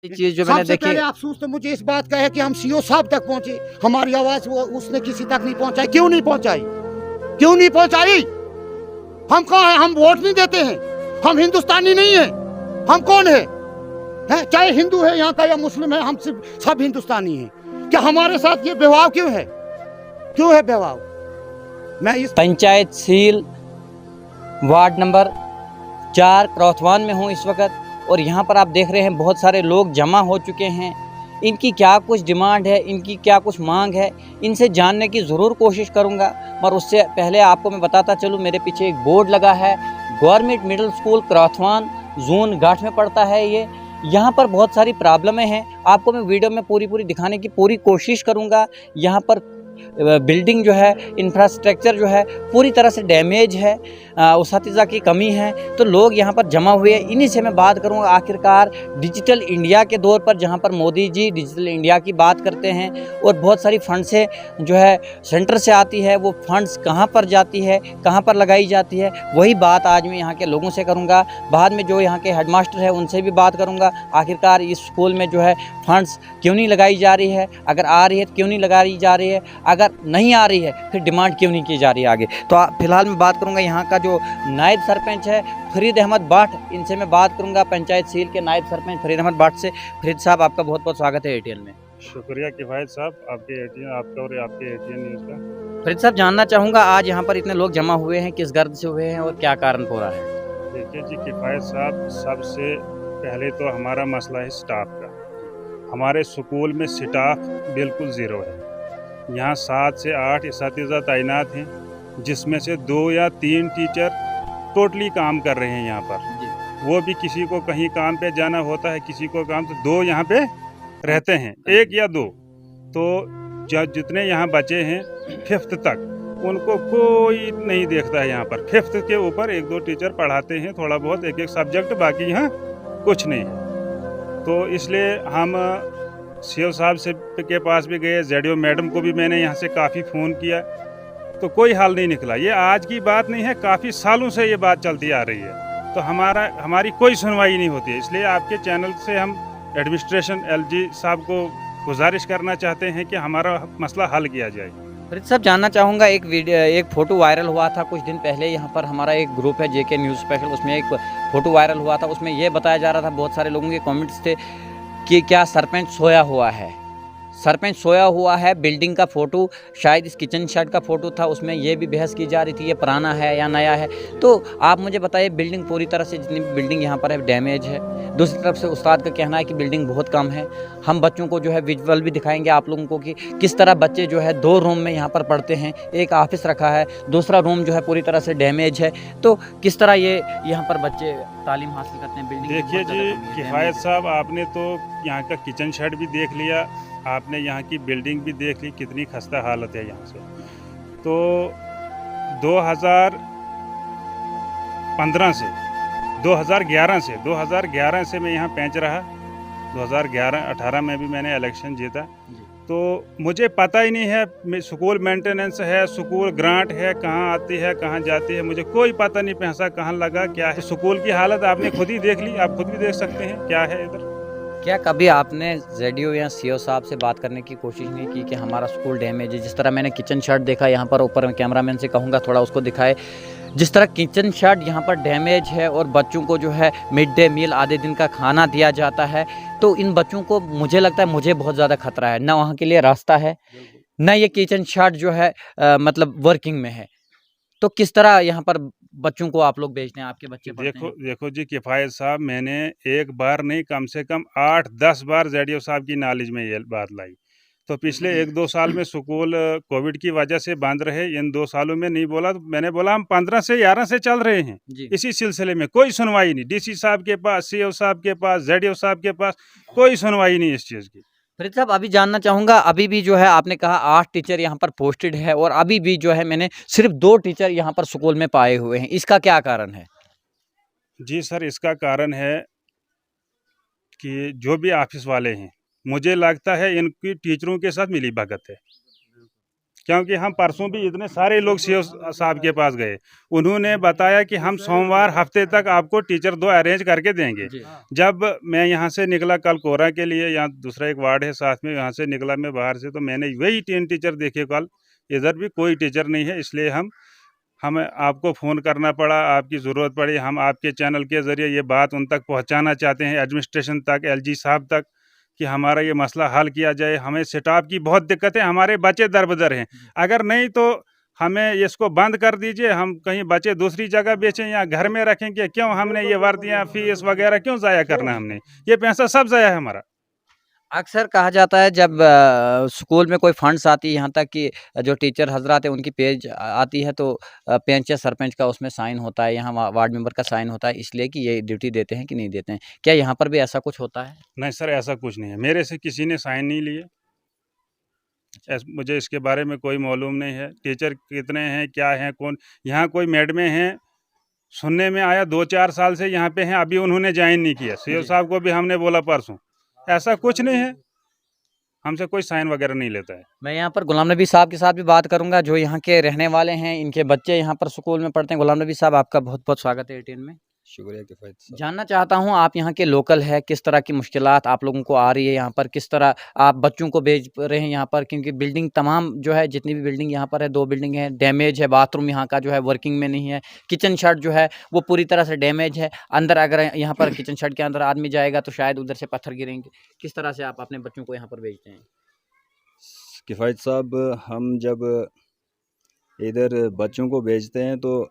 चीज जो मैंने सबसे देखी, पहले अफसोस तो मुझे इस बात का है कि हम सीओ साहब तक पहुंचे, हमारी आवाज वो उसने किसी तक नहीं पहुंचाई। क्यों नहीं पहुंचाई? क्यों नहीं पहुंचाई? हम कहाँ हैं? हम वोट नहीं देते हैं? हम हिंदुस्तानी नहीं है? हम कौन है? चाहे हिंदू है यहाँ का या मुस्लिम है, हम सब हिंदुस्तानी हैं। क्या हमारे साथ ये व्यवहार क्यों है? क्यों है व्यवहार? मैं इस पंचायत सील वार्ड नंबर 4 क्रौथवान में हूँ इस वक्त, और यहाँ पर आप देख रहे हैं बहुत सारे लोग जमा हो चुके हैं। इनकी क्या कुछ डिमांड है, इनकी क्या कुछ मांग है, इनसे जानने की ज़रूर कोशिश करूँगा। पर उससे पहले आपको मैं बताता चलूँ, मेरे पीछे एक बोर्ड लगा है, गवर्नमेंट मिडिल स्कूल क्रौथवान, जोन घाट में पड़ता है ये। यहाँ पर बहुत सारी प्रॉब्लमें हैं, आपको मैं वीडियो में पूरी दिखाने की पूरी कोशिश करूँगा। यहाँ पर बिल्डिंग जो है, इंफ्रास्ट्रक्चर जो है पूरी तरह से डैमेज है, उसातिज़ा की कमी है। तो लोग यहाँ पर जमा हुए हैं, इन्हीं से मैं बात करूँगा। आखिरकार डिजिटल इंडिया के दौर पर जहाँ पर मोदी जी डिजिटल इंडिया की बात करते हैं और बहुत सारी फंड्स जो है सेंटर से आती है, वो फंड्स कहाँ पर जाती है, कहाँ पर लगाई जाती है, वही बात आज मैं यहाँ के लोगों से करूँगा। बाद में जो यहाँ के हेडमास्टर है उनसे भी बात करूँगा। आखिरकार इस स्कूल में जो है फंड्स क्यों नहीं लगाई जा रही है, अगर आ रही है तो क्यों नहीं लगाई जा रही है, अगर नहीं आ रही है फिर डिमांड क्यों नहीं की जा रही है आगे। तो फिलहाल मैं बात करूंगा यहाँ का जो नायब सरपंच है फरीद अहमद बाट, इनसे मैं बात करूंगा, पंचायत सील के नायब सरपंच फरीद अहमद बाट से। फरीद साहब, आपका बहुत बहुत स्वागत है एटीएन में। शुक्रिया किफ़ायत साहब, आपके एटीएन आपका और आपके एटीएन न्यूज़ का। फरीद साहब, जानना चाहूँगा आज यहाँ पर इतने लोग जमा हुए हैं, किस गर्द से हुए हैं और क्या कारण हो रहा है? देखिए जी किफ़ायत साहब, सबसे पहले तो हमारा मसला है स्टाफ का। हमारे स्कूल में स्टाफ बिल्कुल ज़ीरो है। यहाँ 7 से 8 इस्तिज़ा तैनात हैं, जिसमें से 2 या 3 टीचर टोटली काम कर रहे हैं यहाँ पर। वो भी किसी को कहीं काम पे जाना होता है, किसी को काम, तो 2 यहाँ पे रहते हैं, 1 या 2। तो जितने यहाँ बचे हैं 5th तक, उनको कोई नहीं देखता है यहाँ पर। 5th के ऊपर 1-2 टीचर पढ़ाते हैं थोड़ा बहुत, एक सब्जेक्ट, बाकी यहाँ कुछ नहीं है। तो इसलिए हम सीओ साहब से के पास भी गए, जेडीओ मैडम को भी मैंने यहाँ से काफ़ी फ़ोन किया, तो कोई हल नहीं निकला। ये आज की बात नहीं है, काफ़ी सालों से ये बात चलती आ रही है। तो हमारी कोई सुनवाई नहीं होती है। इसलिए आपके चैनल से हम एडमिनिस्ट्रेशन एलजी साहब को गुजारिश करना चाहते हैं कि हमारा मसला हल किया जाए। फरीद साहब, जानना चाहूँगा, एक फ़ोटो वायरल हुआ था कुछ दिन पहले, यहाँ पर हमारा एक ग्रुप है जेके न्यूज़ स्पेशल, उसमें एक फ़ोटो वायरल हुआ था। उसमें ये बताया जा रहा था, बहुत सारे लोगों के कमेंट्स थे कि क्या सरपंच सोया हुआ है। सरपंच सोया हुआ है, बिल्डिंग का फ़ोटो, शायद इस किचन शेड का फ़ोटो था, उसमें ये भी बहस की जा रही थी ये पुराना है या नया है। तो आप मुझे बताइए, बिल्डिंग पूरी तरह से, जितनी भी बिल्डिंग यहाँ पर है डैमेज है। दूसरी तरफ से उस्ताद का कहना है कि बिल्डिंग बहुत कम है। हम बच्चों को जो है विजुअल भी दिखाएंगे आप लोगों को कि किस तरह बच्चे जो है 2 रूम में यहाँ पर पढ़ते हैं, एक ऑफिस रखा है, दूसरा रूम जो है पूरी तरह से डैमेज है। तो किस तरह ये यहाँ पर बच्चे तालीम हासिल करते हैं? बिल्डिंग देखिए जी किफ़ायत साहब, आपने तो यहाँ का किचन शेड भी देख लिया, आपने यहाँ की बिल्डिंग भी देख ली, कितनी खस्ता हालत है यहाँ से। तो 2015 से 2011 से मैं यहाँ पेंच रहा। 2018 में भी मैंने इलेक्शन जीता। तो मुझे पता ही नहीं है स्कूल मेंटेनेंस है, स्कूल ग्रांट है, कहाँ आती है कहाँ जाती है, मुझे कोई पता नहीं, पैसा कहाँ लगा क्या है। स्कूल की हालत आपने खुद ही देख ली, आप खुद भी देख सकते हैं क्या है इधर। क्या कभी आपने जेडीओ या सीओ साहब से बात करने की कोशिश नहीं की कि हमारा स्कूल डैमेज है? जिस तरह मैंने किचन शेड देखा यहाँ पर, ऊपर में कैमरामैन से कहूँगा थोड़ा उसको दिखाए, जिस तरह किचन शेड यहाँ पर डैमेज है और बच्चों को जो है मिड डे मील आधे दिन का खाना दिया जाता है, तो इन बच्चों को मुझे लगता है, मुझे बहुत ज़्यादा खतरा है, ना वहाँ के लिए रास्ता है, ना ये किचन शेड जो है मतलब वर्किंग में है। तो किस तरह यहाँ पर बच्चों को आप लोग भेजते हैं, आपके बच्चे पढ़ते हैं? देखो जी किफ़ायत साहब, मैंने एक बार नहीं, कम से कम 8-10 बार जेडीओ साहब की नॉलेज में ये बात लाई। तो पिछले 1-2 साल में स्कूल कोविड की वजह से बंद रहे, इन 2 सालों में नहीं बोला, तो मैंने बोला हम 15 से 11 से चल रहे हैं इसी सिलसिले में, कोई सुनवाई नहीं। डीसी साहब के पास, सीओ साहब के पास, जेडीओ साहब के पास कोई सुनवाई नहीं इस चीज़ की। फरीद साहब, अभी जानना चाहूँगा, अभी भी जो है आपने कहा 8 टीचर यहाँ पर पोस्टेड है और अभी भी जो है मैंने सिर्फ 2 टीचर यहाँ पर स्कूल में पाए हुए हैं, इसका क्या कारण है? जी सर, इसका कारण है कि जो भी ऑफिस वाले हैं, मुझे लगता है इनकी टीचरों के साथ मिलीभगत है। क्योंकि हम परसों भी इतने सारे लोग सीओ साहब के पास गए, उन्होंने बताया कि हम सोमवार हफ्ते तक आपको टीचर 2 अरेंज करके देंगे। जब मैं यहाँ से निकला कल कोरा के लिए, यहाँ दूसरा एक वार्ड है साथ में, यहाँ से निकला मैं बाहर से, तो मैंने वही 3 टीचर देखे कल, इधर भी कोई टीचर नहीं है। इसलिए हमें आपको फ़ोन करना पड़ा, आपकी ज़रूरत पड़ी, हम आपके चैनल के ज़रिए ये बात उन तक पहुँचाना चाहते हैं, एडमिनिस्ट्रेशन तक, एलजी साहब तक, कि हमारा ये मसला हल किया जाए। हमें स्टाफ की बहुत दिक्कत है, हमारे बच्चे दर-बदर हैं। अगर नहीं तो हमें इसको बंद कर दीजिए, हम कहीं बच्चे दूसरी जगह बेचें या घर में रखेंगे। क्यों हमने ये वर्दियाँ, फीस वगैरह क्यों ज़ाया करना, हमने ये पैसा सब ज़ाया है हमारा। अक्सर कहा जाता है जब स्कूल में कोई फंड्स आती है, यहाँ तक कि जो टीचर हजरात है उनकी पेज आती है, तो पेंच या सरपंच का उसमें साइन होता है, यहाँ वार्ड मेंबर का साइन होता है, इसलिए कि ये ड्यूटी देते हैं कि नहीं देते हैं। क्या यहाँ पर भी ऐसा कुछ होता है? नहीं सर, ऐसा कुछ नहीं है, मेरे से किसी ने साइन नहीं लिए। मुझे इसके बारे में कोई मालूम नहीं है। टीचर कितने हैं, क्या हैं, कौन, यहाँ कोई मैडमें हैं, सुनने में आया 2-4 साल से यहाँ पे हैं, अभी उन्होंने ज्वाइन नहीं किया। सीओ साहब को भी हमने बोला परसों, ऐसा कुछ नहीं है, हमसे कोई साइन वगैरह नहीं लेता है। मैं यहाँ पर गुलाम नबी साहब के साथ भी बात करूंगा, जो यहाँ के रहने वाले हैं, इनके बच्चे यहाँ पर स्कूल में पढ़ते हैं। गुलाम नबी साहब, आपका बहुत बहुत स्वागत है एटीएन में। शुक्रिया किफ़ायत साहब। जानना चाहता हूँ, आप यहाँ के लोकल है, किस तरह की मुश्किलात आप लोगों को आ रही है यहाँ पर, किस तरह आप बच्चों को भेज रहे हैं यहाँ पर, क्योंकि बिल्डिंग तमाम जो है, जितनी भी बिल्डिंग यहाँ पर है, 2 बिल्डिंग है, डैमेज है। बाथरूम यहाँ का जो है वर्किंग में नहीं है, किचन शेड जो है वो पूरी तरह से डैमेज है। अंदर अगर यहाँ पर किचन शेड के अंदर आदमी जाएगा तो शायद उधर से पत्थर गिरेंगे। किस तरह से आप अपने बच्चों को यहाँ पर भेजते हैं? किफ़ायत साहब, हम जब इधर बच्चों को भेजते हैं तो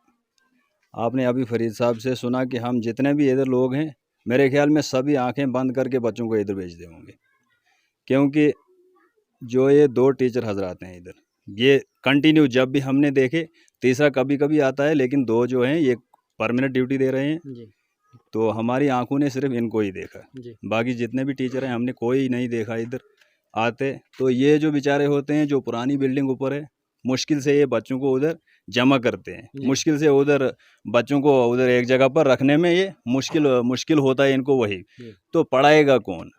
आपने अभी फरीद साहब से सुना कि हम जितने भी इधर लोग हैं, मेरे ख्याल में सभी आंखें बंद करके बच्चों को इधर भेजते होंगे, क्योंकि जो ये 2 टीचर हजरात हैं इधर, ये कंटिन्यू जब भी हमने देखे, तीसरा कभी कभी आता है, लेकिन 2 जो हैं ये परमानेंट ड्यूटी दे रहे हैं जी तो हमारी आंखों ने सिर्फ इनको ही देखा। जी बाकी जितने भी टीचर हैं हमने कोई नहीं देखा इधर आते। तो ये जो बेचारे होते हैं, जो पुरानी बिल्डिंग ऊपर है, मुश्किल से ये बच्चों को उधर जमा करते हैं, जी। मुश्किल से उधर बच्चों को उधर एक जगह पर रखने में ये मुश्किल होता है इनको, वही जी। तो पढ़ाएगा कौन?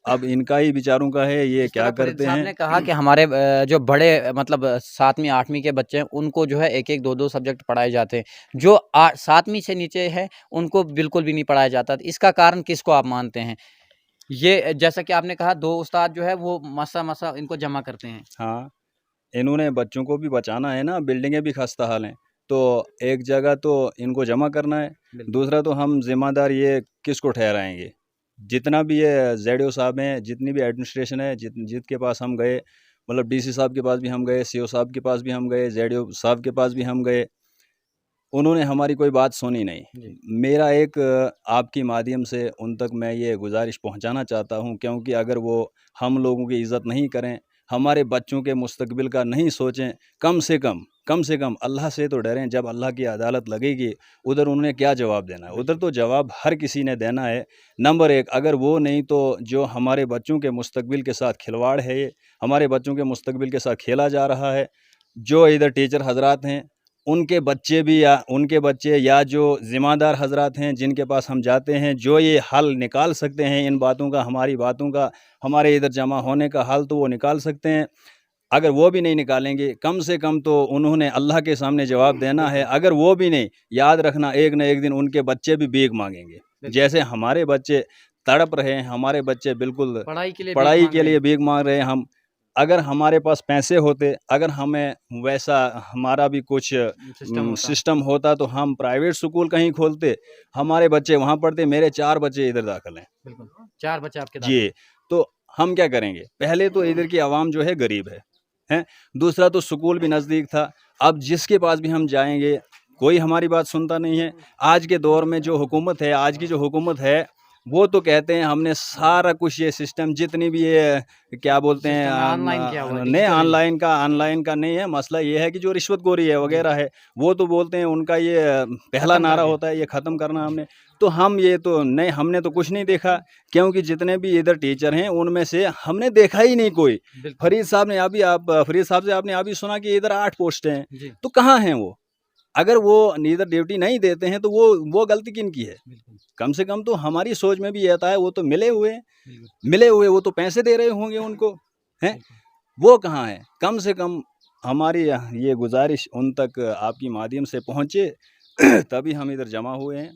अब इनका ही बेचारों का है, ये जिस क्या तरह फरीद करते साहब हैं। ने कहा कि हमारे जो बड़े मतलब 7वीं 8वीं के बच्चे हैं, उनको जो है 1-1 2-2 सब्जेक्ट पढ़ाए जाते हैं, जो 7वीं से नीचे है उनको बिल्कुल भी नहीं पढ़ाया जाता। तो इसका कारण किसको आप मानते हैं? ये जैसा कि आपने कहा 2 उस्ताद जो है वो मसा इनको जमा करते हैं। हाँ, इन्होंने बच्चों को भी बचाना है ना, बिल्डिंगें भी खस्ता हाल हैं, तो एक जगह तो इनको जमा करना है, बिल्कुल। दूसरा तो हम जिम्मेदार ये किसको ठहराएंगे? जितना भी ये जेडीओ साहब हैं, जितनी भी एडमिनिस्ट्रेशन है, जिसके पास हम गए, मतलब डीसी साहब के पास भी हम गए, सीओ साहब के पास भी हम गए, जेडीओ साहब के पास भी हम गए, उन्होंने हमारी कोई बात सुनी नहीं। जी। मेरा एक आपकी माध्यम से उन तक मैं ये गुजारिश पहुंचाना चाहता हूं, क्योंकि अगर वो हम लोगों की इज़्ज़त नहीं करें, हमारे बच्चों के मुस्तकबिल का नहीं सोचें, कम से कम अल्लाह से तो डरें। जब अल्लाह की अदालत लगेगी, उधर उन्होंने क्या जवाब देना है? उधर तो जवाब हर किसी ने देना है। नंबर 1, अगर वो नहीं तो जो हमारे बच्चों के मुस्तकबिल के साथ खिलवाड़ है, ये हमारे बच्चों के मुस्तकबिल के साथ खेला जा रहा है। जो इधर टीचर हजरात हैं, उनके बच्चे या जो ज़िम्मेदार हजरात हैं, जिनके पास हम जाते हैं, जो ये हल निकाल सकते हैं इन बातों का, हमारी बातों का, हमारे इधर जमा होने का हल, तो वो निकाल सकते हैं। अगर वो भी नहीं निकालेंगे, कम से कम तो उन्होंने अल्लाह के सामने जवाब देना है। अगर वो भी नहीं, याद रखना एक न एक दिन उनके बच्चे भी भीख मांगेंगे। जैसे हमारे बच्चे तड़प रहे हैं, हमारे बच्चे बिल्कुल पढ़ाई के लिए भीख मांग रहे हैं। हम अगर हमारे पास पैसे होते, अगर हमें वैसा हमारा भी कुछ सिस्टम होता, तो हम प्राइवेट स्कूल कहीं खोलते, हमारे बच्चे वहाँ पढ़ते। मेरे 4 बच्चे इधर दाखिल हैं। बिल्कुल 4 बच्चे आपके दाखिल जी, तो हम क्या करेंगे? पहले तो इधर की आवाम जो है गरीब है। दूसरा तो स्कूल भी नज़दीक था। अब जिसके पास भी हम जाएंगे, कोई हमारी बात सुनता नहीं है। आज के दौर में जो हुकूमत है, आज की जो हुकूमत है, वो तो कहते हैं हमने सारा कुछ ये सिस्टम, जितनी भी ये क्या बोलते हैं, ऑनलाइन किया हुआ है, नहीं ऑनलाइन का नहीं है। मसला ये है कि जो रिश्वतखोरी है वगैरह है, वो तो बोलते हैं, उनका ये पहला नारा होता है, ये ख़त्म करना हमने। तो हम ये तो नहीं, हमने तो कुछ नहीं देखा, क्योंकि जितने भी इधर टीचर हैं उनमें से हमने देखा ही नहीं कोई। फरीद साहब से आपने अभी सुना कि इधर 8 पोस्टें हैं, तो कहाँ हैं वो? अगर वो इधर ड्यूटी नहीं देते हैं तो वो गलती किनकी है? कम से कम तो हमारी सोच में भी ये आता है, वो तो मिले हुए वो तो पैसे दे रहे होंगे उनको, हैं? वो कहाँ है? कम से कम हमारी ये गुजारिश उन तक आपकी माध्यम से पहुँचे तभी हम इधर जमा हुए हैं।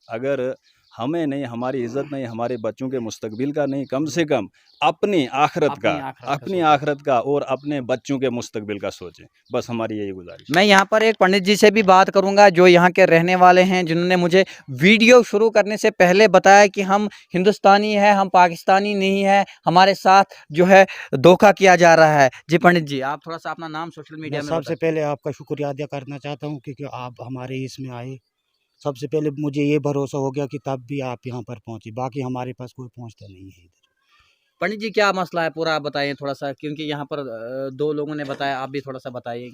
अगर हमें नहीं, हमारी इज़्ज़त नहीं, हमारे बच्चों के मुस्तकबिल का नहीं, कम से कम अपनी आखिरत का, अपनी आखिरत का और अपने बच्चों के मुस्तकबिल का सोचें। बस हमारी यही गुजारिश है। मैं यहाँ पर एक पंडित जी से भी बात करूंगा जो यहाँ के रहने वाले हैं, जिन्होंने मुझे वीडियो शुरू करने से पहले बताया कि हम हिंदुस्तानी है, हम पाकिस्तानी नहीं है, हमारे साथ जो है धोखा किया जा रहा है। जी पंडित जी, आप थोड़ा सा अपना नाम सोशल मीडिया में सबसे पहले आपका शुक्रिया अदा करना चाहता हूँ क्योंकि आप हमारे इसमें आए। सबसे पहले मुझे ये भरोसा हो गया कि तब भी आप यहाँ पर पहुँचे, बाकी हमारे पास कोई पहुँचता नहीं है इधर। पंडित जी क्या मसला है पूरा आप बताइए थोड़ा सा, क्योंकि यहाँ पर दो लोगों ने बताया, आप भी थोड़ा सा बताइए।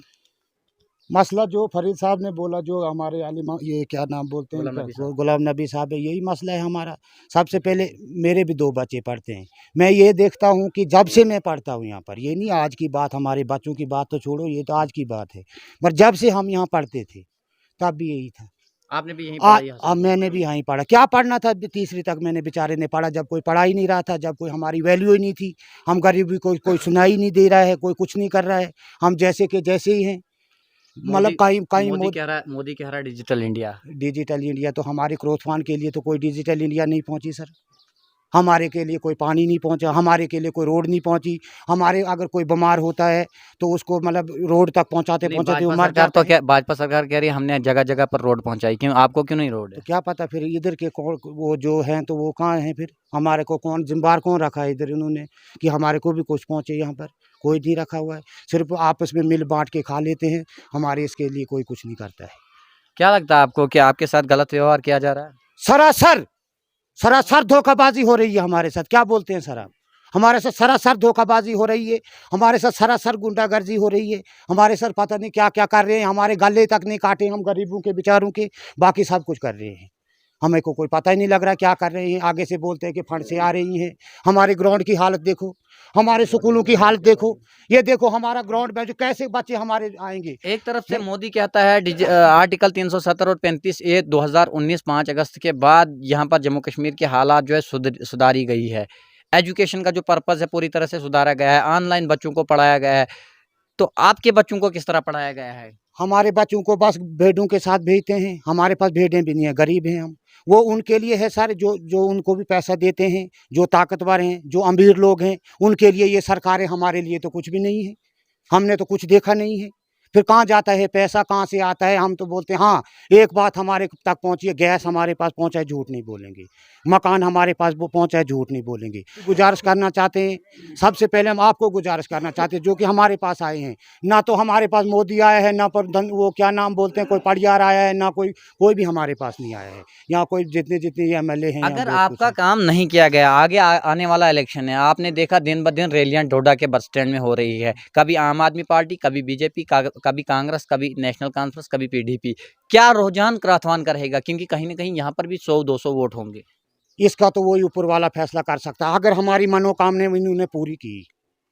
मसला जो फरीद साहब ने बोला, जो हमारे आलिम ये क्या नाम बोलते गुलाम नबी हैं, साहब। गुलाम नबी साहब है, यही मसला है हमारा। सबसे पहले मेरे भी 2 बच्चे पढ़ते हैं। मैं ये देखता हूँ कि जब से मैं पढ़ता हूँ यहाँ पर, ये नहीं आज की बात, हमारे बच्चों की बात तो छोड़ो, ये तो आज की बात है, पर जब से हम यहाँ पढ़ते थे तब भी यही था। आपने भी यहीं पढ़ाई हासिल की? मैंने भी यहीं पढ़ा। क्या पढ़ना था, 3वीं तक मैंने बेचारे ने पढ़ा, जब कोई पढ़ा ही नहीं रहा था, जब कोई हमारी वैल्यू ही नहीं थी। हम गरीबी कोई सुनाई नहीं दे रहा है, कोई कुछ नहीं कर रहा है, हम जैसे के जैसे ही हैं। मतलब कहीं मोदी कह रहा है डिजिटल इंडिया। डिजिटल इंडिया तो हमारे क्रोथवान के लिए तो कोई डिजिटल इंडिया नहीं पहुंची सर। हमारे के लिए कोई पानी नहीं पहुंचा, हमारे के लिए कोई रोड नहीं पहुंची। हमारे अगर कोई बीमार होता है तो उसको मतलब रोड तक पहुंचाते पहुंचाते मर जाता है। क्या भाजपा सरकार कह रही है हमने जगह जगह पर रोड पहुंचाई, क्यों आपको क्यों नहीं रोड है? तो क्या पता फिर इधर के कौन वो जो हैं तो वो कहाँ हैं, फिर हमारे को कौन जिम्मेदार कौन रखा है इधर इन्होंने कि हमारे को भी कुछ पहुँचे। यहाँ पर कोई नहीं रखा हुआ है, सिर्फ आपस में मिल बांट के खा लेते हैं, हमारे इसके लिए कोई कुछ नहीं करता है। क्या लगता है आपको कि आपके साथ गलत व्यवहार किया जा रहा है? सरासर धोखाबाजी हो रही है हमारे साथ। क्या बोलते हैं सर आप? हमारे साथ सरासर धोखाबाजी हो रही है, हमारे साथ सरासर गुंडागर्दी हो रही है, हमारे सर पता नहीं क्या क्या कर रहे हैं। हमारे गले तक नहीं काटे हम गरीबों के बेचारों के, बाकी सब कुछ कर रहे हैं। हमें को कोई पता ही नहीं लग रहा क्या कर रहे हैं। आगे से बोलते हैं कि फंड से आ रही हैं। हमारे ग्राउंड की हालत देखो, हमारे स्कूलों की हालत देखो, ये देखो हमारा ग्राउंड में जो कैसे बच्चे हमारे आएंगे। एक तरफ से मोदी कहता है आर्टिकल 370 और 35A 2019 5 अगस्त के बाद यहाँ पर जम्मू कश्मीर के हालात जो है सुधारी गई है। एजुकेशन का जो पर्पज़ है पूरी तरह से सुधारा गया है, ऑनलाइन बच्चों को पढ़ाया गया है। तो आपके बच्चों को किस तरह पढ़ाया गया है? हमारे बच्चों को बस भेड़ों के साथ भेजते हैं, हमारे पास भेड़ें भी नहीं है, गरीब हैं हम। वो उनके लिए है सर, जो उनको भी पैसा देते हैं, जो ताकतवर हैं, जो अमीर लोग हैं, उनके लिए ये सरकारें। हमारे लिए तो कुछ भी नहीं है, हमने तो कुछ देखा नहीं है। फिर कहाँ जाता है पैसा, कहाँ से आता है? हम तो बोलते हैं हाँ एक बात हमारे तक पहुँची है, गैस हमारे पास पहुँचा है, झूठ नहीं बोलेंगे। मकान हमारे पास वो पहुँचा है, झूठ नहीं बोलेंगे। गुजारिश करना चाहते हैं, सबसे पहले हम आपको गुजारिश करना चाहते हैं जो कि हमारे पास आए हैं। ना तो हमारे पास मोदी आया है, ना पर वो क्या नाम बोलते हैं कोई पड़ियार आया है, ना कोई भी हमारे पास नहीं आया है। यहाँ कोई जितने MLA हैं, अगर आपका काम नहीं किया गया, आगे आने वाला इलेक्शन है, आपने देखा दिन ब दिन रैलियां डोडा के बस स्टैंड में हो रही है, कभी आम आदमी पार्टी, कभी बीजेपी, कभी कांग्रेस, कभी नेशनल कॉन्फ्रेंस, कभी PDP। क्या रुझान क्राथवान का रहेगा? क्योंकि कहीं ना कहीं यहाँ पर भी 100-200 वोट होंगे। इसका तो वही ऊपर वाला फैसला कर सकता है। अगर हमारी मनोकामना इन्होंने पूरी की,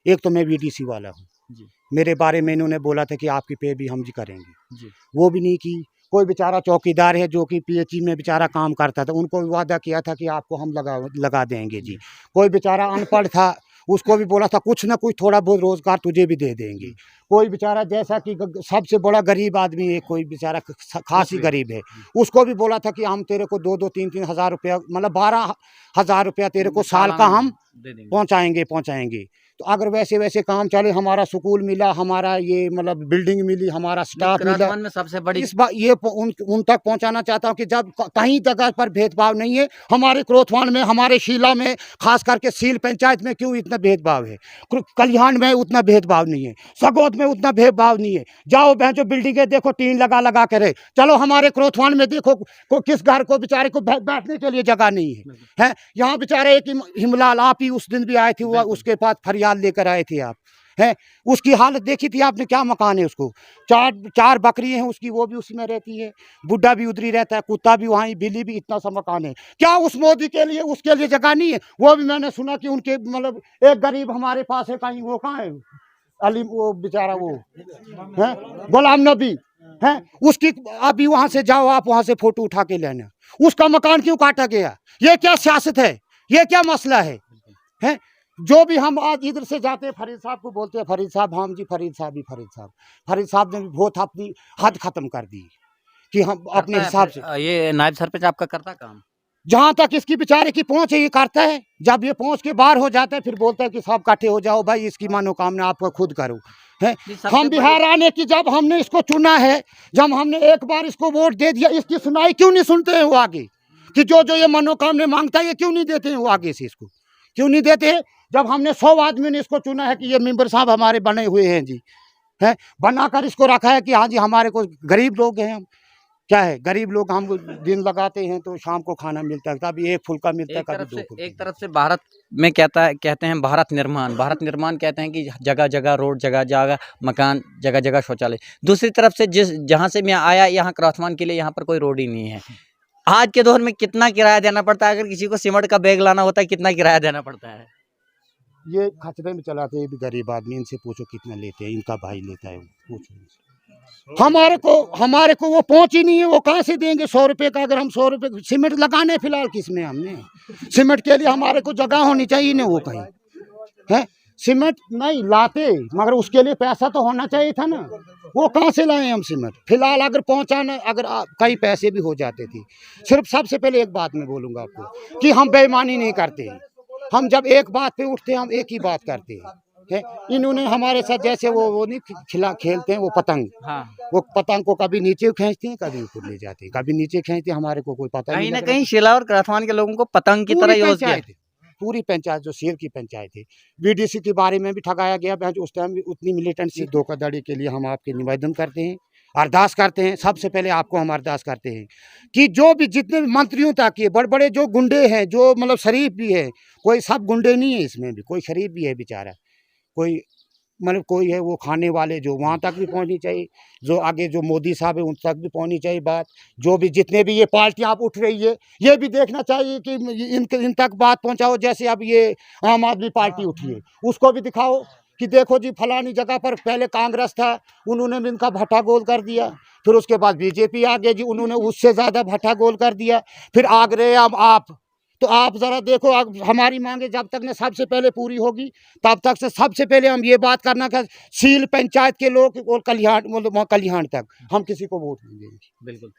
एक तो मैं VDC वाला हूँ, मेरे बारे में इन्होंने बोला था कि आपकी पे भी हम जी करेंगे, वो भी नहीं की। कोई बेचारा चौकीदार है जो कि PHE में बेचारा काम करता था, उनको वादा किया था कि आपको हम लगा देंगे जी। कोई बेचारा अनपढ़ था, उसको भी बोला था कुछ ना कुछ थोड़ा बहुत रोजगार तुझे भी दे देंगे। कोई बेचारा जैसा कि सबसे बड़ा गरीब आदमी है, कोई बेचारा खास ही गरीब है, उसको भी बोला था कि हम तेरे को 2-3 हज़ार रुपया, मतलब 12,000 रुपया तेरे को साल का हम पहुँचाएंगे। तो अगर वैसे काम चले, हमारा स्कूल मिला, हमारा ये मतलब बिल्डिंग मिली, हमारा स्टाफ मिला, में सबसे बड़ी इस बात ये उन तक पहुंचाना चाहता हूं कि जब कहीं जगह पर भेदभाव नहीं है, हमारे क्रोथवान में, हमारे शीला में, खास करके सील पंचायत में क्यों इतना भेदभाव है? कल्याण में उतना भेदभाव नहीं है, सगोद में उतना भेदभाव नहीं है। जाओ बहन जो बिल्डिंगें देखो, टीन लगा के रहे। चलो हमारे क्रोथवान में देखो किस घर को बेचारे को बैठने के लिए जगह नहीं है। यहाँ बेचारे एक हिमलाल, आप ही उस दिन भी आए थे, उसके पास फरियाद लेकर आए थे आप, है उसकी हालत देखी थी आपने? क्या मकान है उसको, चार बकरी हैं उसकी, वो भी उसी में रहती है, बुढ़ा भी उधर ही रहता है, कुत्ता भी वहाँ, बिल्ली भी, इतना सा मकान है। क्या उस मोदी के लिए उसके लिए जगह नहीं है? वो भी मैंने सुना कि उनके मतलब एक गरीब हमारे पास है, कहीं वो कहाँ है अली, वो बेचारा वो है गुलाम नबी है, उसकी अभी वहाँ से जाओ आप, वहाँ से फोटो उठा के लेना, उसका मकान क्यों काटा गया? ये क्या सियासत है? ये क्या मसला है? जो भी हम आज इधर से जाते हैं फरीद साहब को बोलते हैं फरीद साहब, हम जी फरीद साहब ही फरीद साहब। फरीद साहब ने भी बहुत अपनी हद खत्म कर दी कि हम अपने हिसाब से, ये नायब सरपंच आपका करता काम? जहाँ तक इसकी बेचारे की पहुँच है ये करता है। जब ये पहुँच के बाहर हो जाता है फिर बोलता है कि सब इकट्ठे हो जाओ भाई, इसकी मनोकामना आपको खुद करो है। हम बिहार आने की जब हमने इसको चुना है, जब हमने एक बार इसको वोट दे दिया, इसकी सुनाई क्यों नहीं सुनते हैं वो आगे कि जो जो ये मनोकामना मांगता है ये क्यों नहीं देते हैं वो आगे से, इसको क्यों नहीं देते हैं? जब हमने 100 आदमी ने इसको चुना है कि ये मेंबर साहब हमारे बने हुए हैं जी, है बनाकर इसको रखा है कि हाँ जी हमारे को गरीब लोग हैं हम, क्या है गरीब लोग, हम दिन लगाते हैं तो शाम को खाना मिलता है, कभी एक फुल्का मिलता है, कभी 2 फुल्का। एक तरफ से भारत में कहते हैं भारत निर्माण कहते हैं कि जगह जगह रोड, जगह जगह मकान, जगह जगह शौचालय। दूसरी तरफ से जहाँ से मैं आया यहाँ क्रॉथमान के लिए यहाँ पर कोई रोड ही नहीं है। आज के दौर में कितना किराया देना पड़ता है? अगर किसी को सीमेंट का बैग लाना होता है कितना किराया देना पड़ता है? ये खतरे में चलाते हैं, भी गरीब आदमी, इनसे पूछो कितना लेते हैं, इनका भाई लेता है, पूछो इनसे। हमारे को वो पहुंच ही नहीं है, वो कहाँ से देंगे 100 रुपये का? अगर हम 100 रुपये सीमेंट लगाने फिलहाल किसमें, हमने सीमेंट के लिए हमारे को जगह होनी चाहिए ना, वो कहीं है सीमेंट नहीं लाते, मगर उसके लिए पैसा तो होना चाहिए था ना, वो कहाँ से लाए हम सीमेंट? फिलहाल अगर पहुँचाना, अगर कई पैसे भी हो जाते थे। सिर्फ सबसे पहले एक बात मैं बोलूँगा आपको कि हम बेईमानी नहीं करते हैं, हम जब एक बात पे उठते हैं हम एक ही बात करते हैं। इन्होंने हमारे साथ जैसे वो नहीं खेलते हैं वो पतंग, हाँ। वो पतंग को कभी नीचे खींचते हैं, कभी ऊपर ले जाते हैं, कभी नीचे खींचते हैं, हमारे को कोई पता नहीं। कहीं ना कहीं शिला और क्रॉथमान के लोगों को पतंग की तरह यूज किया। पूरी पंचायत जो शेर की पंचायत है, बीडीसी के बारे में भी ठगाया गया। उस टाइम भी उतनी मिलिटेंसी धोखाधड़ी के लिए हम आपके निवेदन करते हैं, अरदास करते हैं। सबसे पहले आपको हम अरदास करते हैं कि जो भी जितने भी मंत्रियों तक ये बड़े बड़े जो गुंडे हैं, जो मतलब शरीफ भी है, कोई सब गुंडे नहीं है, इसमें भी कोई शरीफ भी है बेचारा, कोई मतलब कोई है वो खाने वाले, जो वहाँ तक भी पहुँचनी चाहिए, जो आगे जो मोदी साहब है उन तक भी पहुँचनी चाहिए बात। जो भी जितने भी ये पार्टियाँ आप उठ रही है, ये भी देखना चाहिए कि इन तक बात पहुँचाओ। जैसे अब ये आम आदमी पार्टी उठी है, उसको भी दिखाओ कि देखो जी फलानी जगह पर पहले कांग्रेस था, उन्होंने भी इनका भट्टा गोल कर दिया, फिर उसके बाद बीजेपी आ गया जी, उन्होंने उससे ज़्यादा भट्टा गोल कर दिया, फिर आ गए अब आप। तो आप ज़रा देखो, अब हमारी मांगे जब तक ने सबसे पहले पूरी होगी तब तक से सबसे पहले हम ये बात करना कि सील पंचायत के लोग और कल्याण तक हम किसी को वोट नहीं देंगे। बिल्कुल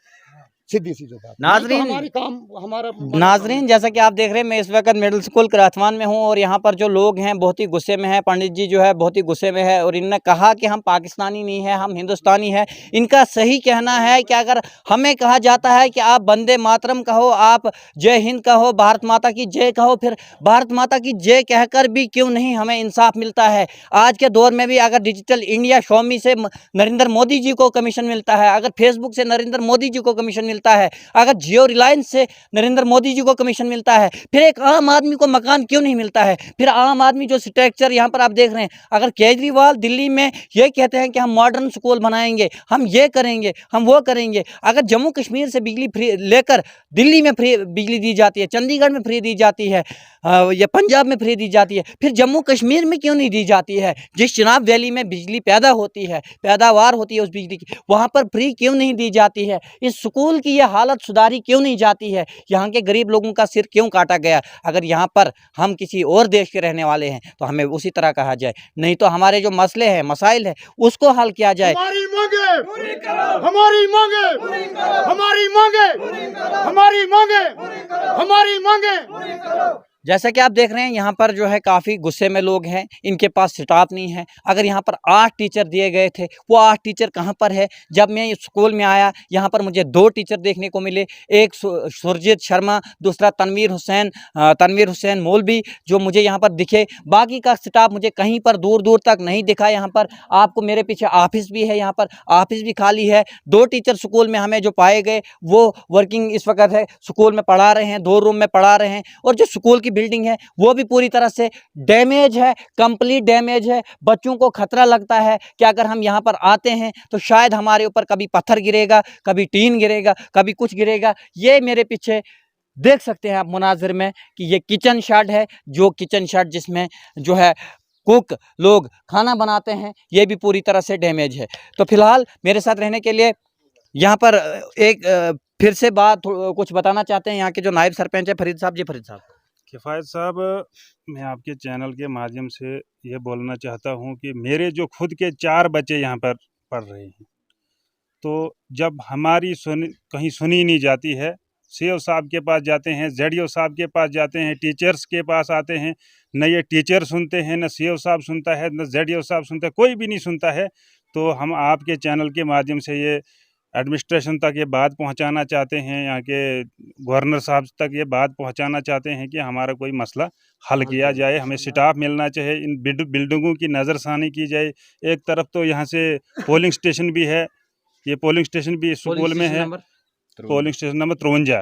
सीधी सी जो बात। नाजरीन, तो हमारी काम हमारा नाजरीन जैसा कि आप देख रहे हैं, मैं इस वक्त मिडिल स्कूल क्रॉथमान में हूं और यहाँ पर जो लोग हैं बहुत ही गुस्से में हैं। पंडित जी जो है बहुत ही गुस्से में है और इन्होंने कहा कि हम पाकिस्तानी नहीं है, हम हिंदुस्तानी है। इनका सही कहना है कि अगर हमें कहा जाता है कि आप वंदे मातरम कहो, आप जय हिंद कहो, भारत माता की जय कहो, फिर भारत माता की जय कहकर भी क्यों नहीं हमें इंसाफ मिलता है? आज के दौर में भी अगर डिजिटल इंडिया शॉमी से नरेंद्र मोदी जी को कमीशन मिलता है, अगर फेसबुक से नरेंद्र मोदी जी को कमीशन मिलता है, अगर जियो रिलायंस से नरेंद्र मोदी जी को कमीशन मिलता है, फिर एक आम आदमी को मकान क्यों नहीं मिलता है? फिर आम आदमी जो स्ट्रक्चर यहाँ पर आप देख रहे हैं, अगर केजरीवाल दिल्ली में ये कहते हैं कि हम मॉडर्न स्कूल बनाएंगे, हम ये करेंगे, हम वो करेंगे, अगर जम्मू कश्मीर से बिजली फ्री लेकर दिल्ली में फ्री बिजली दी जाती है, चंडीगढ़ में फ्री दी जाती है, या पंजाब में फ्री दी जाती है, फिर जम्मू कश्मीर में क्यों नहीं दी जाती है? जिस चिनाब वैली में बिजली पैदा होती है, पैदावार होती है उस बिजली की, वहाँ पर फ्री क्यों नहीं दी जाती है? इस स्कूल की यह हालत सुधारी क्यों नहीं जाती है? यहाँ के गरीब लोगों का सिर क्यों काटा गया? अगर यहाँ पर हम किसी और देश के रहने वाले हैं तो हमें उसी तरह कहा जाए, नहीं तो हमारे जो मसले हैं, मसाइल है, उसको हल किया जाए। हमारी मांगे पूरी करो, हमारी मांगे पूरी करो, हमारी मांगे पूरी करो, हमारी मांगे पूरी करो, हमारी मांगे पूरी करो। जैसा कि आप देख रहे हैं यहाँ पर जो है काफ़ी गुस्से में लोग हैं, इनके पास स्टाफ नहीं है। अगर यहाँ पर 8 टीचर दिए गए थे, वो 8 टीचर कहाँ पर है? जब मैं स्कूल में आया यहाँ पर मुझे 2 टीचर देखने को मिले, एक सुरजीत शर्मा, दूसरा तनवीर हुसैन मौलवी जो मुझे यहाँ पर दिखे। बाकी का स्टाफ मुझे कहीं पर दूर दूर तक नहीं दिखा। यहाँ पर आपको मेरे पीछे ऑफिस भी है, यहाँ पर ऑफिस भी खाली है। 2 टीचर स्कूल में हमें जो पाए गए वो वर्किंग इस वक्त है, स्कूल में पढ़ा रहे हैं, 2 रूम में पढ़ा रहे हैं। और जो स्कूल की बिल्डिंग है वो भी पूरी तरह से डैमेज है, कंप्लीट डैमेज है। बच्चों को खतरा लगता है कि अगर हम यहाँ पर आते हैं तो शायद हमारे ऊपर कभी पत्थर गिरेगा, कभी टीन गिरेगा, कभी कुछ गिरेगा। ये मेरे पीछे देख सकते हैं आप मुनाजिर में कि ये किचन शेड है, जो किचन शेड जिसमें जो है कुक लोग खाना बनाते हैं, ये भी पूरी तरह से डैमेज है। तो फिलहाल मेरे साथ रहने के लिए यहाँ पर एक फिर से बात कुछ बताना चाहते हैं यहाँ के जो नायब सरपंच है फरीद साहब जी। फरीद साहब, किफ़ायत साहब, मैं आपके चैनल के माध्यम से ये बोलना चाहता हूँ कि मेरे जो खुद के 4 बच्चे यहाँ पर पढ़ रहे हैं, तो जब हमारी कहीं सुनी नहीं जाती है, सीओ साहब के पास जाते हैं, जेडीओ साहब के पास जाते हैं, टीचर्स के पास आते हैं, न ये टीचर सुनते हैं, न सीओ साहब सुनता है, न जेडीओ साहब सुनता है, कोई भी नहीं सुनता है। तो हम आपके चैनल के माध्यम से ये एडमिनिस्ट्रेशन तक ये बात पहुंचाना चाहते हैं, यहाँ के गवर्नर साहब तक ये बात पहुंचाना चाहते हैं कि हमारा कोई मसला हल किया जाए, हमें स्टाफ मिलना चाहिए, इन बिल्डिंगों की नज़रसानी की जाए। एक तरफ तो यहाँ से पोलिंग स्टेशन भी है, ये पोलिंग स्टेशन भी स्कूल में है, पोलिंग स्टेशन नंबर 53।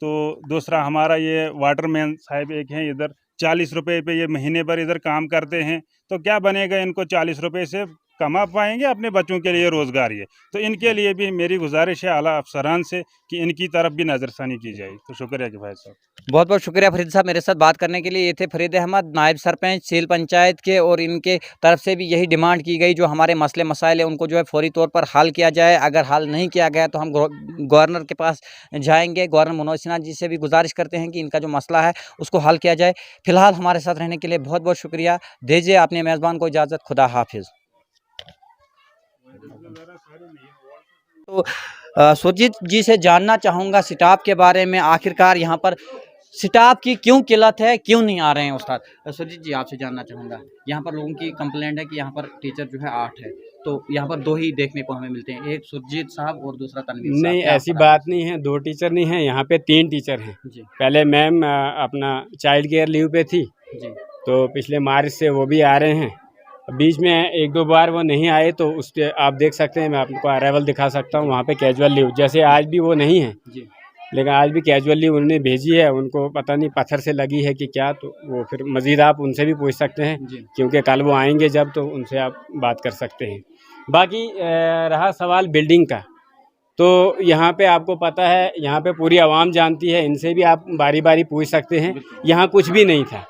तो दूसरा हमारा ये वाटरमैन साहब एक हैं, इधर 40 रुपए पे ये महीने भर इधर काम करते हैं, तो क्या बनेगा, इनको 40 रुपए से कमा पाएंगे अपने बच्चों के लिए रोज़गार ये। तो इनके लिए भी मेरी गुजारिश है आला अफसरान से कि इनकी तरफ भी नज़रसानी की जाए। तो शुक्रिया किफ़ायत साहब। बहुत बहुत शुक्रिया फरीद साहब, मेरे साथ बात करने के लिए। ये थे फरीद अहमद, नायब सरपंच सील पंचायत के, और इनके तरफ से भी यही डिमांड की गई, जो हमारे मसले मसाइल है उनको जो है फौरी तौर पर हल किया जाए। अगर हल नहीं किया गया तो हम गवर्नर के पास जाएंगे। गवर्नर मनोज सिन्हा जी से भी गुजारिश करते हैं कि इनका जो मसला है उसको हल किया जाए। फिलहाल हमारे साथ रहने के लिए बहुत बहुत शुक्रिया। दीजिए अपने मेज़बान को इजाज़त। खुदा हाफिज़। तो सुरजीत जी से जानना चाहूँगा स्टाफ के बारे में, आखिरकार यहाँ पर स्टाफ की क्यों किल्लत है, क्यों नहीं आ रहे हैं उस्ताद। सुरजीत जी आपसे जानना चाहूँगा, यहाँ पर लोगों की कंप्लेंट है कि यहाँ पर टीचर जो है 8 है, तो यहाँ पर 2 ही देखने को हमें मिलते हैं, एक सुरजीत साहब और दूसरा तनवीर साहब। नहीं, ऐसी बात नहीं है, 2 टीचर नहीं हैं, यहाँ पे 3 टीचर हैं जी पहले मैम अपना चाइल्ड केयर लीव पे थी, जी तो पिछले मार्च से वो भी आ रहे हैं। बीच में 1-2 बार वो नहीं आए, तो उसके आप देख सकते हैं, मैं आपको अराइवल दिखा सकता हूँ वहाँ पे कैजुअल लीव, जैसे आज भी वो नहीं है, जी लेकिन आज भी कैजुअल लीव उन्होंने भेजी है। उनको पता नहीं पत्थर से लगी है कि क्या, तो वो फिर मज़ीद आप उनसे भी पूछ सकते हैं, जी क्योंकि कल वो आएंगे जब, तो उनसे आप बात कर सकते हैं। बाकी रहा सवाल बिल्डिंग का, तो यहाँ पे आपको पता है, यहाँ पे पूरी आवाम जानती है, इनसे भी आप बारी बारी पूछ सकते हैं। यहाँ कुछ भी नहीं था,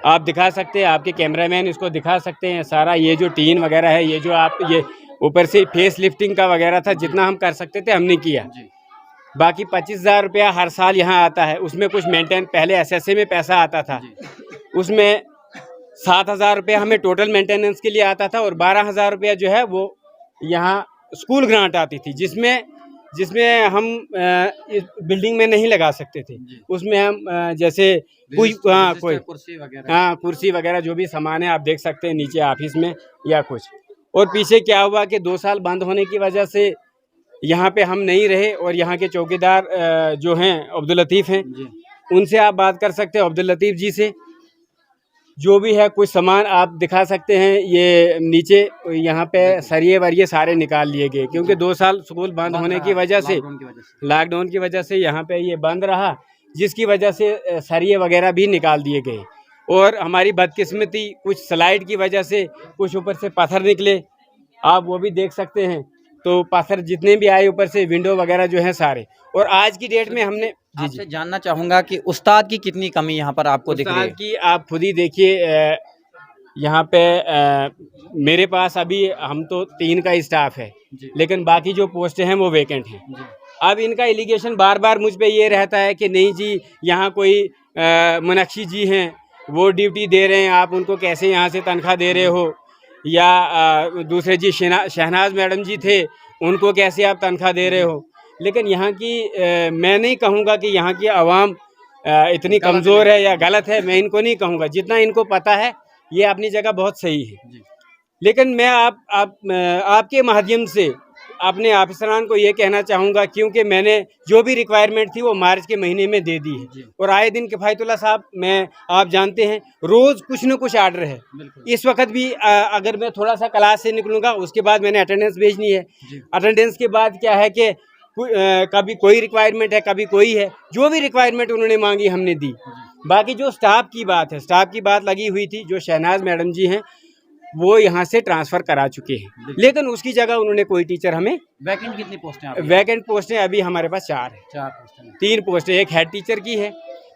आप दिखा सकते हैं, आपके कैमरामैन इसको दिखा सकते हैं। सारा ये जो टीन वगैरह है, ये जो आप ये ऊपर से फेस लिफ्टिंग का वगैरह था, जितना हम कर सकते थे हमने किया। बाकी 25,000 रुपया हर साल यहाँ आता है, उसमें कुछ मेंटेन, पहले एसएसए में पैसा आता था, उसमें 7,000 रुपया हमें टोटल मेंटेनेंस के लिए आता था, और 12,000 रुपया जो है वो यहाँ स्कूल ग्रांट आती थी, जिसमें हम इस बिल्डिंग में नहीं लगा सकते थे। उसमें हम जैसे कोई कुर्सी वगैरह जो भी सामान है आप देख सकते हैं नीचे ऑफिस में या कुछ। और पीछे क्या हुआ कि 2 साल बंद होने की वजह से यहाँ पे हम नहीं रहे, और यहाँ के चौकीदार जो हैं अब्दुल लतीफ़ हैं, उनसे आप बात कर सकते हैं, अब्दुल लतीफ़ जी से। जो भी है कुछ सामान आप दिखा सकते हैं, ये नीचे यहाँ पे सरिये वरिये सारे निकाल लिए गए, क्योंकि 2 साल स्कूल बंद होने की वजह से, लॉकडाउन की वजह से यहाँ पे ये बंद रहा, जिसकी वजह से सरिये वगैरह भी निकाल दिए गए। और हमारी बदकिस्मती, कुछ स्लाइड की वजह से कुछ ऊपर से पत्थर निकले, आप वो भी देख सकते हैं। तो पत्थर जितने भी आए ऊपर से, विंडो वगैरह जो है सारे। और आज की डेट में हमने आपसे जानना चाहूँगा कि उस्ताद की कितनी कमी यहाँ पर आपको दिख रही है। कि आप खुद ही देखिए, यहाँ पे मेरे पास अभी हम तो 3 का स्टाफ है, लेकिन बाकी जो पोस्टें हैं वो वेकेंट हैं। अब इनका एलिगेशन बार बार मुझ पे ये रहता है कि नहीं जी, यहाँ कोई मुनक्षी जी हैं, वो ड्यूटी दे रहे हैं, आप उनको कैसे यहाँ से तनख्वाह दे रहे हो, या दूसरे जी शहनाज मैडम जी थे, उनको कैसे आप तनख्वाह दे रहे हो। लेकिन यहाँ की मैं नहीं कहूँगा कि यहाँ की आवाम इतनी कमज़ोर है या गलत है, मैं इनको नहीं कहूँगा, जितना इनको पता है ये अपनी जगह बहुत सही है। लेकिन मैं आपके माध्यम से अपने ऑफिसरान को ये कहना चाहूँगा, क्योंकि मैंने जो भी रिक्वायरमेंट थी वो मार्च के महीने में दे दी है, और आए दिन किफ़ायतुल्लाह साहब, आप जानते हैं रोज़ कुछ न कुछ आर्डर है। इस वक्त भी अगर मैं थोड़ा सा क्लास से निकलूँगा, उसके बाद मैंने अटेंडेंस भेजनी है, अटेंडेंस के बाद क्या है कि कभी कोई रिक्वायरमेंट है, कभी कोई है, जो भी रिक्वायरमेंट उन्होंने मांगी हमने दी। बाकी जो स्टाफ की बात है, स्टाफ की बात लगी हुई थी, जो शहनाज मैडम जी हैं वो यहाँ से ट्रांसफ़र करा चुके हैं, लेकिन उसकी जगह उन्होंने कोई टीचर हमें। वैकेंट कितनी पोस्टें हैं? वैकेंट पोस्टें अभी हमारे पास 4 है। 4 पोस्टें। 3 पोस्टें, एक हेड टीचर की है,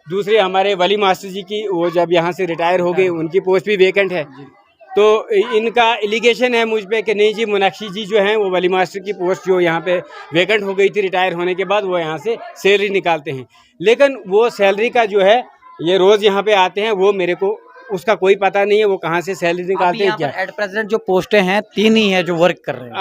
दूसरे हमारे वली मास्टर जी की, वो जब यहाँ से रिटायर हो गए, उनकी पोस्ट भी वैकेंट है। तो इनका एलिगेशन है मुझ पे कि नहीं जी, मुनक्षी जी जो हैं वो वली मास्टर की पोस्ट जो यहाँ पे वैकेंट हो गई थी रिटायर होने के बाद, वो यहाँ से सैलरी निकालते हैं, लेकिन वो सैलरी का जो है ये रोज़ यहाँ पे आते हैं, वो मेरे को उसका कोई पता नहीं है वो कहाँ से सैलरी निकालते हैं क्या। एट प्रेजेंट जो पोस्टें हैं 3 ही है जो वर्क कर रहे हैं।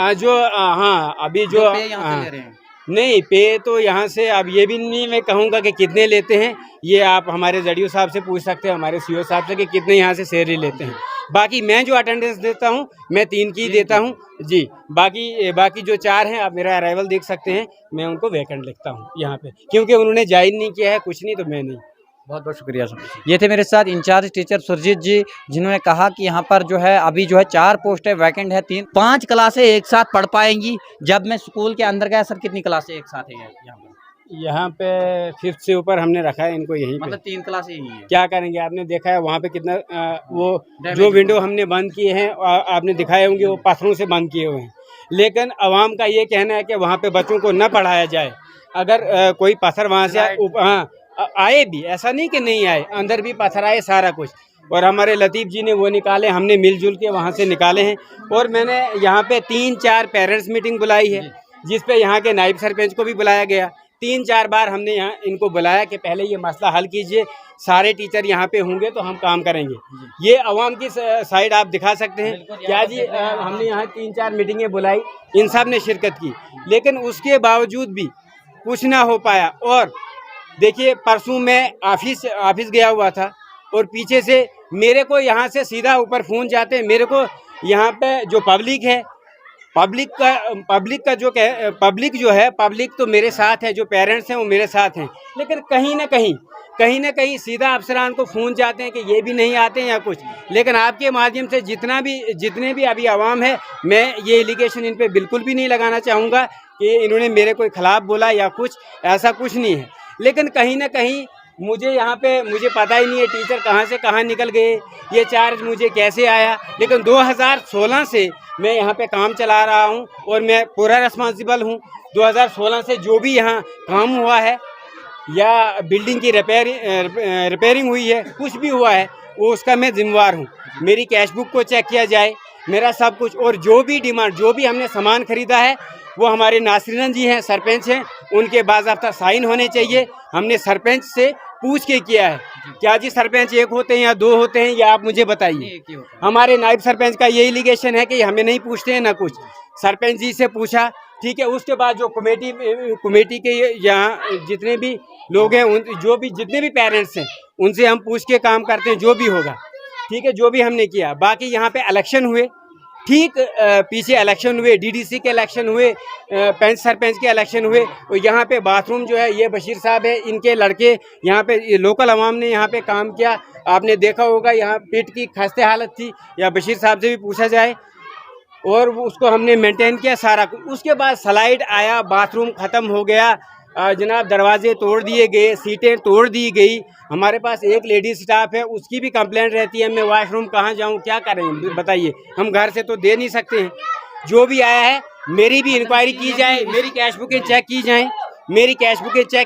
हाँ अभी जो पे यहाँ से ले रहे हैं। नहीं पे तो यहाँ से अब ये भी नहीं मैं कहूँगा कि कितने लेते हैं, ये आप हमारे जडियो साहब से पूछ सकते हैं, हमारे सीओ साहब से कि कितने यहाँ से सैलरी लेते हैं। बाकी मैं जो अटेंडेंस देता हूँ मैं 3 की देता हूँ जी। बाकी जो 4 हैं आप मेरा अराइवल देख सकते हैं, मैं उनको वैकेंट लिखता हूँ यहाँ पे, क्योंकि उन्होंने ज्वाइन नहीं किया है कुछ नहीं, तो मैं नहीं। बहुत बहुत शुक्रिया सर। ये थे मेरे साथ इंचार्ज टीचर सुरजीत जी, जिन्होंने कहा कि यहाँ पर जो है अभी जो है 4 पोस्टें वैकेंट है, 5 क्लासें एक साथ पढ़ पाएंगी। जब मैं स्कूल के अंदर गया सर कितनी क्लासें एक साथ है यहाँ पे 5th से ऊपर हमने रखा है इनको यहीं पे। मतलब 3 क्लासें ही है। क्या करेंगे, आपने देखा है वहाँ पे कितना वो जो विंडो हमने बंद किए हैं आपने दिखाए होंगे, वो पत्थरों से बंद किए हुए हैं। लेकिन आवाम का ये कहना है कि वहाँ पे बच्चों को न पढ़ाया जाए। अगर कोई पत्थर वहाँ से आए भी, ऐसा नहीं कि नहीं आए, अंदर भी पत्थर आए सारा कुछ, और हमारे लतीफ़ जी ने वो निकाले, हमने मिलजुल के वहाँ से निकाले हैं। और मैंने यहाँ पे 3-4 पेरेंट्स मीटिंग बुलाई है, जिस पे यहाँ के नायब सरपंच को भी बुलाया गया। 3-4 बार हमने यहाँ इनको बुलाया कि पहले ये मसला हल कीजिए, सारे टीचर यहाँ पे होंगे तो हम काम करेंगे। ये अवाम की साइड आप दिखा सकते हैं क्या जी। हमने यहाँ 3-4 मीटिंगें बुलाई, इन सब ने शिरकत की, लेकिन उसके बावजूद भी कुछ ना हो पाया। और देखिए परसों मैं ऑफिस गया हुआ था, और पीछे से मेरे को यहाँ से सीधा ऊपर फ़ोन जाते हैं। मेरे को यहाँ पे जो पब्लिक है, पब्लिक जो है पब्लिक तो मेरे साथ है, जो पेरेंट्स हैं वो मेरे साथ हैं, लेकिन कहीं ना कहीं सीधा अफसरान को फ़ोन जाते हैं कि ये भी नहीं आते हैं या कुछ। लेकिन आपके माध्यम से जितने भी अभी आवाम है, मैं ये एलिगेशन इन पे बिल्कुल भी नहीं लगाना चाहूँगा कि इन्होंने मेरे कोई ख़िलाफ़ बोला या कुछ, ऐसा कुछ नहीं है। लेकिन कहीं ना कहीं मुझे पता ही नहीं है टीचर कहाँ से कहाँ निकल गए, ये चार्ज मुझे कैसे आया। लेकिन 2016 से मैं यहाँ पे काम चला रहा हूँ और मैं पूरा रिस्पॉन्सिबल हूँ। 2016 से जो भी यहाँ काम हुआ है या बिल्डिंग की रिपेयरिंग हुई है, कुछ भी हुआ है, वो उसका मैं जिम्मेवार हूँ। मेरी कैश बुक को चेक किया जाए, मेरा सब कुछ, और जो भी डिमांड, जो भी हमने सामान खरीदा है, वो हमारे नासिरन जी हैं, सरपंच हैं, उनके बाज़ाब्ता साइन होने चाहिए। हमने सरपंच से पूछ के किया है। क्या जी सरपंच 1 होते हैं या 2 होते हैं, या आप मुझे बताइए। हमारे नायब सरपंच का ये एलिगेशन है कि हमें नहीं पूछते हैं ना कुछ। सरपंच जी से पूछा, ठीक है। उसके बाद जो कमेटी के यहाँ जितने भी लोग हैं, जितने भी पेरेंट्स हैं, उनसे हम पूछ के काम करते हैं, जो भी होगा, ठीक है। जो भी हमने किया, बाकी यहाँ पे इलेक्शन हुए, ठीक पीछे इलेक्शन हुए, डीडीसी के इलेक्शन हुए, पंच सरपंच के इलेक्शन हुए, और यहाँ पे बाथरूम जो है, ये बशीर साहब है, इनके लड़के यहाँ पे लोकल अवाम ने यहाँ पे काम किया। आपने देखा होगा यहाँ पिट की खस्ते हालत थी, या बशीर साहब से भी पूछा जाए, और उसको हमने मेंटेन किया सारा कुछ। उसके बाद स्लाइड आया, बाथरूम ख़त्म हो गया जनाब, दरवाजे तोड़ दिए गए, सीटें तोड़ दी गई। हमारे पास एक लेडी स्टाफ है, उसकी भी कंप्लेंट रहती है, मैं वॉशरूम कहाँ जाऊँ, क्या करें बताइए, हम घर से तो दे नहीं सकते हैं। जो भी आया है मेरी भी इंक्वायरी की जाए, मेरी कैश बुकें चेक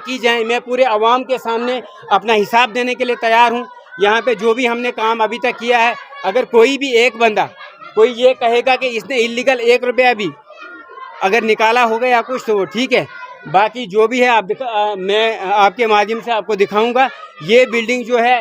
की जाएँ, मैं पूरे अवाम के सामने अपना हिसाब देने के लिए तैयार हूँ। यहाँ पे जो भी हमने काम अभी तक किया है, अगर कोई भी एक बंदा कोई ये कहेगा कि इसने इलीगल 1 रुपया भी अगर निकाला होगा या कुछ, तो वो ठीक है। बाकी जो भी है मैं आपके माध्यम से आपको दिखाऊंगा। ये बिल्डिंग जो है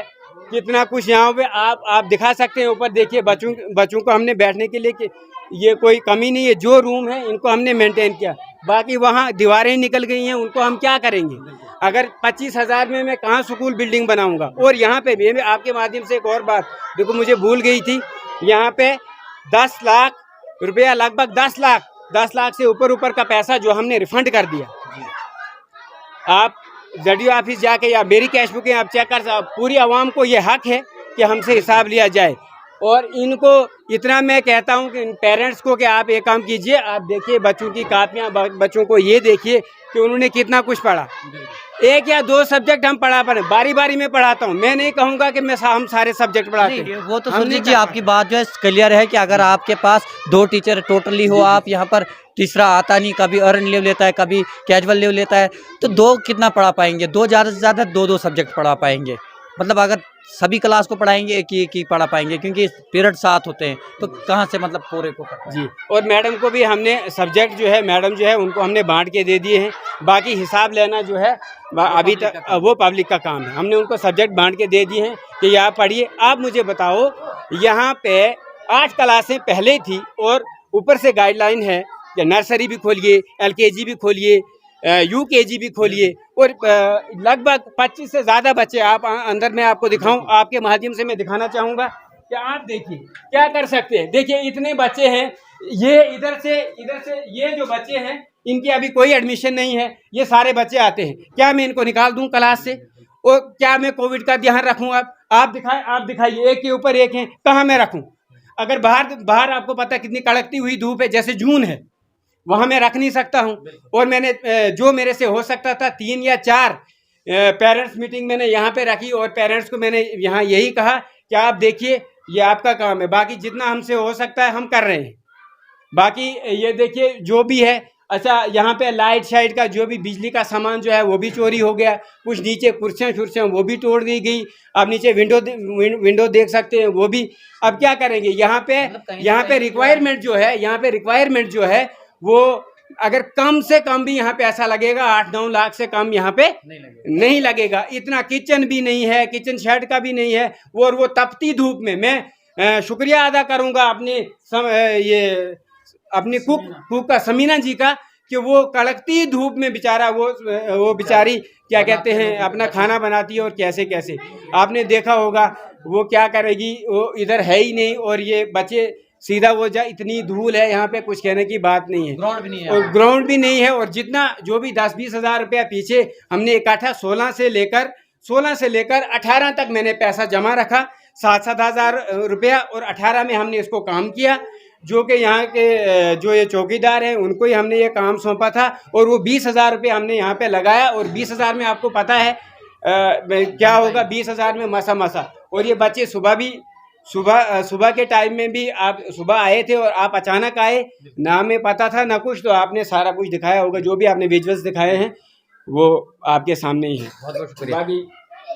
कितना कुछ यहाँ पे आप दिखा सकते हैं। ऊपर देखिए, बच्चों को हमने बैठने के लिए ये कोई कमी नहीं है। जो रूम है इनको हमने मेंटेन किया। बाकी वहाँ दीवारें निकल गई हैं, उनको हम क्या करेंगे। अगर 25,000 में मैं कहाँ स्कूल बिल्डिंग बनाऊँगा। और यहाँ पे भी आपके माध्यम से एक और बात देखो, मुझे भूल गई थी। यहाँ पे 10 लाख रुपया, लगभग 10 लाख से ऊपर का पैसा जो हमने रिफंड कर दिया। आप जडियो ऑफिस जाके या मेरी कैश बुकें आप चेक कर सकते। पूरी आवाम को ये हक है कि हमसे हिसाब लिया जाए। और इनको इतना मैं कहता हूँ कि पेरेंट्स को कि आप एक काम कीजिए, आप देखिए बच्चों की कापियाँ, बच्चों को ये देखिए कि उन्होंने कितना कुछ पढ़ा। 1 या 2 सब्जेक्ट हम पढ़ा पढ़े, बारी मैं पढ़ाता हूँ। मैं नहीं कहूँगा कि हम सारे सब्जेक्ट पढ़ाते हैं। वो तो सुरजीत जी आपकी बात जो है क्लियर है कि अगर आपके पास 2 टीचर टोटली हो, आप यहाँ पर तीसरा आता नहीं, कभी अर्न लीव लेता है, कभी कैजुअल लीव लेता है, तो 2 कितना पढ़ा पाएंगे। 2 ज़्यादा से ज़्यादा 2 सब्जेक्ट पढ़ा पाएंगे। मतलब अगर सभी क्लास को पढ़ाएंगे एक ही पढ़ा पाएंगे, क्योंकि पीरियड साथ होते हैं, तो कहाँ से मतलब पूरे को कर पाएंगे? जी, और मैडम को भी हमने सब्जेक्ट जो है, मैडम जो है उनको हमने बांट के दे दिए हैं। बाकी हिसाब लेना जो है अभी तक वो पब्लिक का काम है। हमने उनको सब्जेक्ट बांट के दे दिए हैं कि यहाँ पढ़िए। आप मुझे बताओ, यहाँ पे 8 क्लासें पहले थी और ऊपर से गाइडलाइन है कि नर्सरी भी खोलिए, LKG भी खोलिए, UKG भी खोलिए, और लगभग 25 से ज़्यादा बच्चे आप अंदर मैं आपको दिखाऊं, आपके माध्यम से मैं दिखाना चाहूँगा कि आप देखिए क्या कर सकते हैं। देखिए इतने बच्चे हैं, ये इधर से ये जो बच्चे हैं इनकी अभी कोई एडमिशन नहीं है। ये सारे बच्चे आते हैं, क्या मैं इनको निकाल दूं क्लास से? और क्या मैं कोविड का ध्यान रखूं? आप दिखाइए, एक के ऊपर एक हैं, कहाँ मैं रखूं? अगर बाहर आपको पता कितनी कड़कती हुई धूप है, जैसे जून है, वहाँ मैं रख नहीं सकता हूँ। और मैंने जो मेरे से हो सकता था 3 या 4 पेरेंट्स मीटिंग मैंने यहाँ पे रखी, और पेरेंट्स को मैंने यहाँ यही कहा कि आप देखिए ये आपका काम है, बाकी जितना हमसे हो सकता है हम कर रहे हैं। बाकी ये देखिए जो भी है। अच्छा, यहाँ पे लाइट शाइट का जो भी बिजली का सामान जो है वो भी चोरी हो गया। कुछ नीचे कुर्सियाँ वो भी तोड़ दी गई। आप नीचे विंडो देख सकते हैं, वो भी। अब क्या करेंगे? यहाँ पे रिक्वायरमेंट जो है वो अगर कम से कम भी यहाँ पे ऐसा लगेगा 8-9 लाख से कम यहाँ पे नहीं लगेगा। इतना किचन भी नहीं है, किचन शेड का भी नहीं है, और वो तपती धूप में। मैं शुक्रिया अदा करूँगा अपनी कुक का, समीना जी का, कि वो कड़कती धूप में बेचारा वो बेचारी क्या कहते हैं अपना खाना बनाती है, और कैसे आपने देखा होगा वो क्या करेगी। वो इधर है ही नहीं, और ये बच्चे सीधा वो इतनी धूल है यहाँ पे, कुछ कहने की बात नहीं है। ग्राउंड भी नहीं है। और जितना जो भी 10-20 हज़ार रुपया पीछे हमने इकट्ठा 16 से लेकर 18 तक मैंने पैसा जमा रखा, 7-7 हज़ार रुपया, और 18 में हमने इसको काम किया। जो कि यहाँ के जो ये चौकीदार हैं उनको ही हमने ये काम सौंपा था, और वो 20 हज़ार रुपये हमने यहाँ पे लगाया। और 20 हज़ार में आपको पता है क्या होगा? 20 हज़ार में मसा। और ये बच्चे सुबह के टाइम में भी, आप सुबह आए थे और आप अचानक आए, ना हमें पता था ना कुछ, तो आपने सारा कुछ दिखाया होगा। जो भी आपने विजुअल्स दिखाए हैं वो आपके सामने ही है। बहुत शुक्रिया। बाकी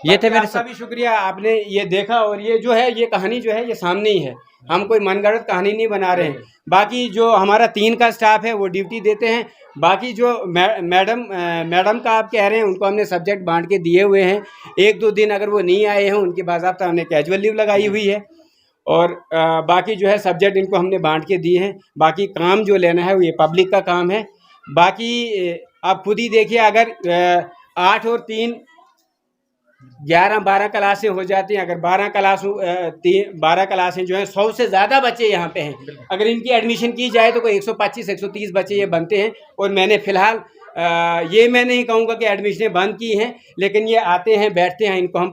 ये थे मेरे सबका भी शुक्रिया, आपने ये देखा। और ये जो है, ये कहानी जो है ये सामने ही है, हम कोई मनगढ़ंत कहानी नहीं बना रहे हैं। बाकी जो हमारा 3 का स्टाफ है वो ड्यूटी देते हैं। बाकी जो मैडम का आप कह रहे हैं, उनको हमने सब्जेक्ट बांट के दिए हुए हैं। 1-2 दिन अगर वो नहीं आए हैं, उनकी बाज़ाब्ता हमने कैजुअल लीव लगाई हुई है। और बाकी जो है सब्जेक्ट इनको हमने बांट के दिए हैं। बाकी काम जो लेना है वो ये पब्लिक का काम है। बाकी आप खुद ही देखिए, अगर 8 और 3 11-12 क्लासें हो जाती हैं। अगर 12 क्लासें जो हैं, 100 से ज़्यादा बच्चे यहाँ पे हैं। अगर इनकी एडमिशन की जाए तो कोई 125-130 बच्चे ये बनते हैं। और मैंने फ़िलहाल ये मैं नहीं कहूँगा कि एडमिशनें बंद की हैं, लेकिन ये आते हैं, बैठते हैं, इनको हम